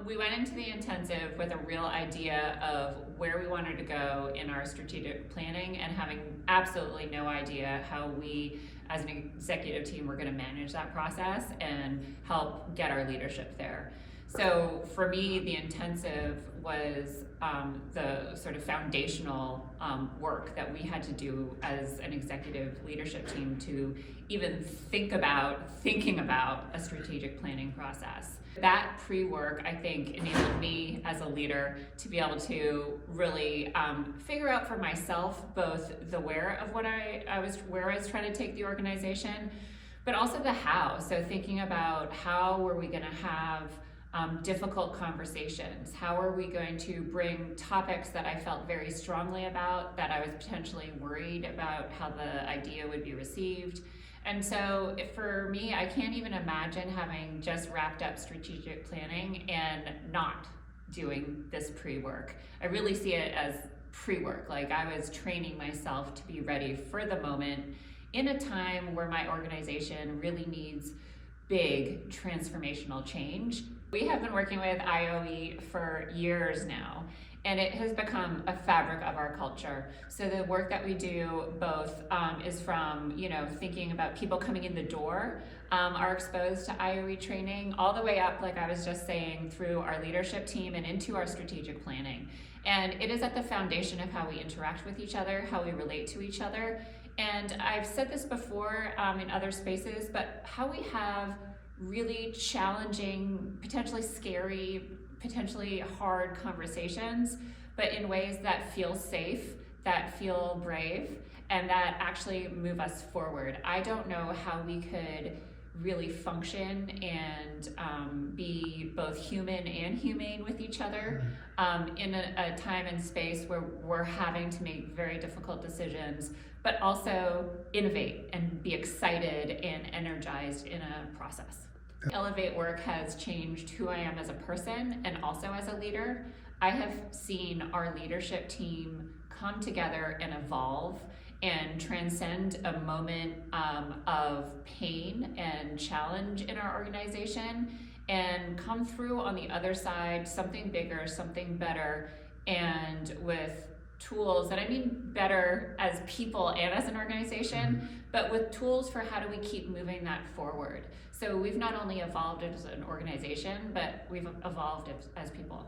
We went into the intensive with a real idea of where we wanted to go in our strategic planning and having absolutely no idea how we as an executive team were going to manage that process and help get our leadership there. So for me, the intensive was the sort of foundational work that we had to do as an executive leadership team to even thinking about a strategic planning process. That pre-work, I think, enabled me as a leader to be able to really figure out for myself both the where of where I was trying to take the organization, but also the how. So thinking about how were we going to have difficult conversations? How are we going to bring topics that I felt very strongly about, that I was potentially worried about how the idea would be received? And so for me, I can't even imagine having just wrapped up strategic planning and not doing this pre-work. I really see it as pre-work, like I was training myself to be ready for the moment in a time where my organization really needs big transformational change. We have been working with IOE for years now, and it has become a fabric of our culture. So the work that we do both is from, thinking about people coming in the door are exposed to IOE training, all the way up, like I was just saying, through our leadership team and into our strategic planning. And it is at the foundation of how we interact with each other, how we relate to each other. And I've said this before in other spaces, but how we have really challenging, potentially scary, potentially hard conversations, but in ways that feel safe, that feel brave, and that actually move us forward. I don't know how we could really function and be both human and humane with each other in a time and space where we're having to make very difficult decisions, but also innovate and be excited and energized in a process. Elevate work has changed who I am as a person and also as a leader. I have seen our leadership team come together and evolve and transcend a moment of pain and challenge in our organization and come through on the other side something bigger, something better, and with tools, and I mean better as people and as an organization, but with tools for how do we keep moving that forward. So we've not only evolved as an organization, but we've evolved as people.